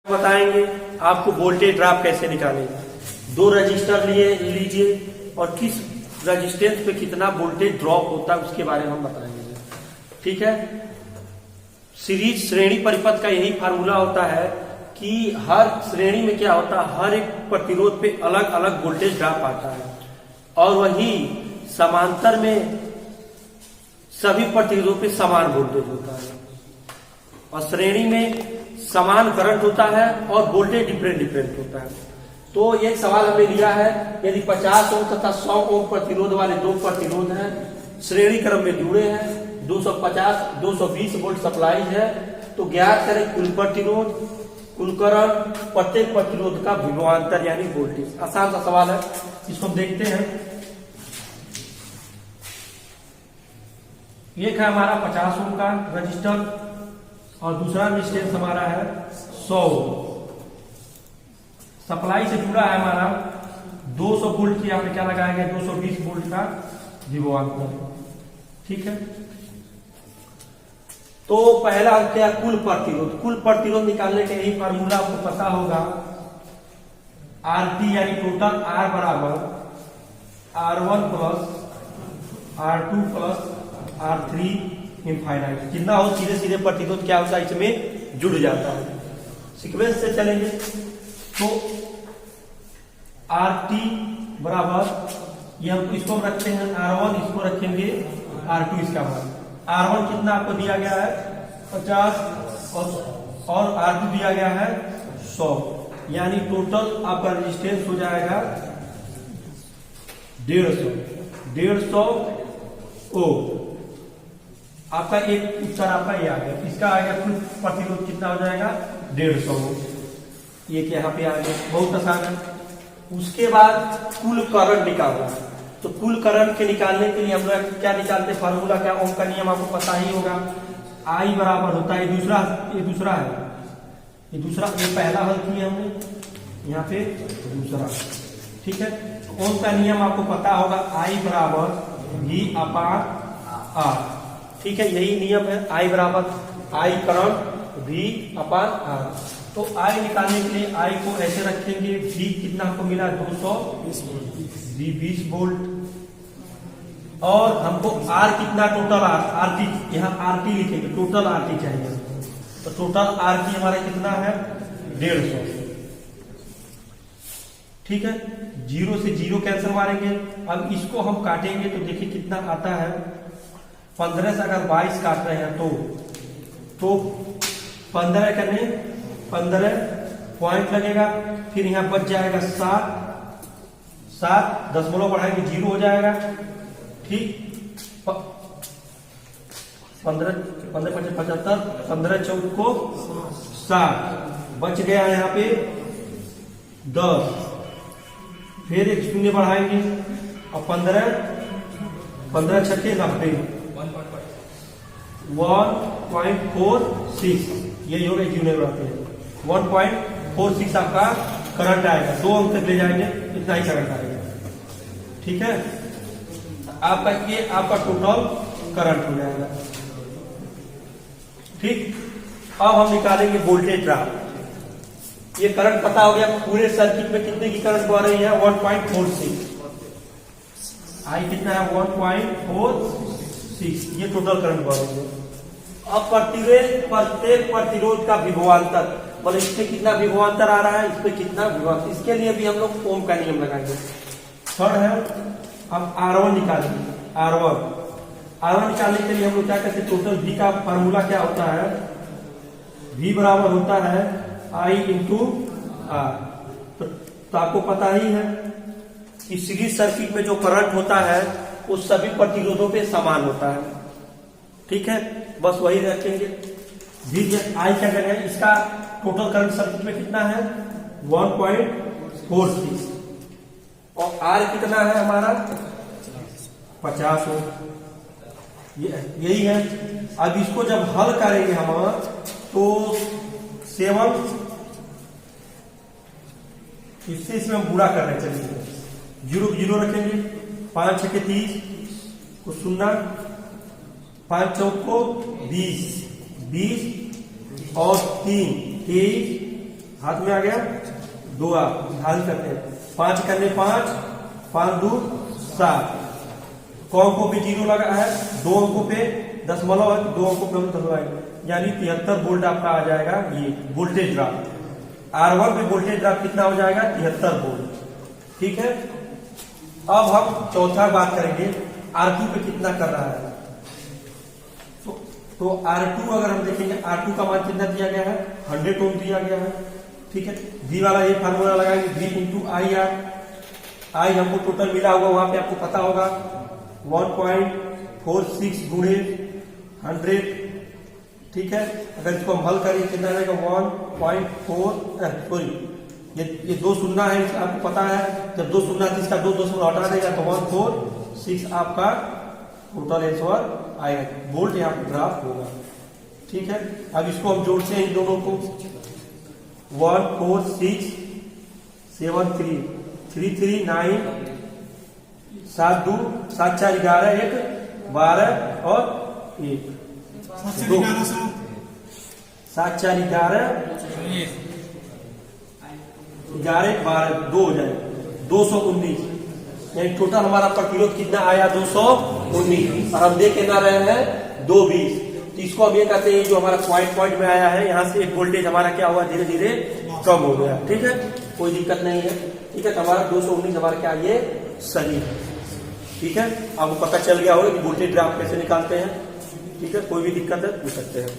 बताएंगे आपको voltage drop कैसे निकालें। दो रजिस्टर लीजिए और किस रजिस्टेंस पे कितना वोल्टेज ड्रॉप होता है उसके बारे में हम बताएंगे। ठीक है, सीरीज श्रेणी परिपथ का यही फार्मूला होता है कि हर श्रेणी में क्या होता है, हर एक प्रतिरोध पे अलग अलग वोल्टेज ड्रॉप आता है और वही समांतर में सभी प्रतिरोधों पे समान वोल्टेज होता है और श्रेणी में समान करंट होता है और वोल्टेज डिफरेंट होता है। तो एक सवाल हमें लिया है, यदि 50 ओम तथा 100 ओम प्रतिरोध वाले दो प्रतिरोध हैं, श्रेणी क्रम में जुड़े हैं, 220 वोल्ट सप्लाई है, तो ज्ञात करें कुल प्रतिरोध, कुल करंट, प्रत्येक प्रतिरोध का विभवांतर यानी वोल्टेज। आसान सा सवाल है, इसको हम देखते हैं। एक है हमारा 50 ओम का रजिस्टर और दूसरा रेजिस्टेंस हमारा है 100 ओम। सप्लाई से जुड़ा है हमारा 200 वोल्ट की, यहाँ पे क्या लगाया गया 220 वोल्ट का विभवांतर। ठीक है, तो पहला क्या, कुल प्रतिरोध। कुल प्रतिरोध निकालने के यही फार्मूला आपको पता होगा, आरटी यानी टोटल आर बराबर R1 plus R2 plus R3 infinite. जितना हो सीधे प्रतिरोध क्या होता है, इसमें जुड़ जाता है। सीक्वेंस से चलेंगे तो RT बराबर, ये हम इसको रखते हैं R1, इसको रखेंगे R2, इसका मान R1 कितना आपको दिया गया है 50 और R2 दिया गया है 100, यानी टोटल आपका रेजिस्टेंस हो जाएगा 150 ओम। आपका एक उत्तर आपका ये आ गया, इसका आ गया कुल प्रतिरोध कितना हो जाएगा 150 ओम। ये यहाँ पे आ गया, बहुत आसान है। उसके बाद कुल करंट निकालना है, तो कुल करंट के निकालने के लिए हम लोग क्या निकालते हैं, फार्मूला क्या, ओम का नियम आपको पता ही होगा। I बराबर होता है, ये दूसरा है, ये पहला हल किया हमने, यहाँ पे दूसरा। ठीक है, ओम का नियम आपको पता होगा, I बराबर V अपान R। ठीक है, यही नियम है, I बराबर I current V upon R। तो I निकालने के लिए I को ऐसे रखेंगे, V कितना हमको मिला 220 वोल्ट और हमको R कितना, टोटल RT, यहाँ RT लिखेंगे, टोटल RT चाहिए, तो टोटल RT हमारा कितना है 150। ठीक है, 0 से 0 कैंसिल मारेंगे। अब इसको हम काटेंगे तो देखिए कितना आता है, 15 से अगर 22 काट रहे हैं तो 15 करने 15 पॉइंट लगेगा, फिर यहाँ बच जाएगा 7 दशमलव बढ़ाएंगे 0 हो जाएगा। ठीक, 15 25 75, 15 14 को 7 बच गया यहाँ पे 10, फिर एक शून्य बढ़ाएंगे और 15 छक्के 90, 1.46, ये हो गए जीवने बढ़ाते हैं 1.46 आपका करंट आएगा, 2 अंक तक ले जाएंगे, इतना ही करंट आएगा। ठीक है, आपका ये आपका टोटल करंट हो जाएगा। ठीक, अब हम निकालेंगे वोल्टेज ड्रॉप। ये करंट पता हो गया, पूरे सर्किट में कितने की करंट बह रही है 1.46, I कितना है 1.46, ये टोटल करंट बह रही है। अब प्रत्येक प्रतिरोध का विभवांतर, मतलब इसमें कितना विभवांतर आ रहा है, इस पे कितना विभवांतर, इसके लिए भी हम लोग ओम का नियम लगाएंगे। थर्ड है, अब R1 निकालेंगे। R1 निकालने के लिए हम लोग क्या करते हैं, टोटल V का फार्मूला क्या होता है, V बराबर होता है I इंटू R। तो आपको पता ही है कि सीरीज सर्किट में जो करंट होता है वो सभी प्रतिरोधों पे समान होता है। ठीक है, बस वही रखेंगे। I क्या करेंगे, इसका टोटल करंट सर्किट में कितना है 1.46 और R कितना है हमारा 50 ओम, यही है। अब इसको जब हल करेंगे हम तो 7, इसमें हम बुरा कर रहे हैं, चलिए 0 रखेंगे, 5 6 30 को 0, 5 4 को 20 और 3 23 हाथ में आ गया, 2 आप ढाल करते हैं, 5 करने 5, 5 2 7, को अंकों पे 0 लगा है, 2 अंकों पे दशमलव है, 2 अंकों पे हम दशमलव, यानी 73 वोल्ट आपका आ जाएगा ये वोल्टेज ड्रॉप। R1 पे वोल्टेज ड्रॉप कितना हो जाएगा, 73 वोल्ट। ठीक है, अब हम चौथा बात करेंगे R2 पे कितना कर रहा है। तो R2 अगर हम देखेंगे, R2 का मान कितना दिया गया है, 100 ओम दिया गया है। ठीक है, V वाला ये फार्मूला लगाएंगे, V इंटू आई आर, आई हमको टोटल मिला होगा, वहां पे आपको पता होगा 1.46 गुणे 100। ठीक है, अगर इसको हम हल करें कितना रहेगा, 1.4 सॉरी ये 2 शून्य है, आपको पता है, जब 2 शून्य इसका 2 दशमलव हटा देगा तो 146 आपका टोटल आंसर आएगा, वोल्ट यहाँ पे ड्रॉप होगा। ठीक है, अब इसको हम जोड़ते हैं इन दोनों को, 14673 339 7 2 7 4 11 1 12 और 1 2 7 4 11 11 12 2 हो जाए 219, यानी टोटल हमारा प्रतिरोध कितना आया, 219, और हम देख के ना रहे हैं 220। तो इसको हम ये कहते हैं, जो हमारा पॉइंट में आया है, यहाँ से एक वोल्टेज हमारा क्या हुआ, धीरे धीरे कम हो गया। ठीक है, कोई दिक्कत नहीं है। ठीक है, तो हमारा 219 हमारा क्या ये सही है। ठीक है, आपको पता चल गया होगा कि वोल्टेज ड्रॉप कैसे निकालते हैं। ठीक है, कोई भी दिक्कत है पूछ सकते हैं।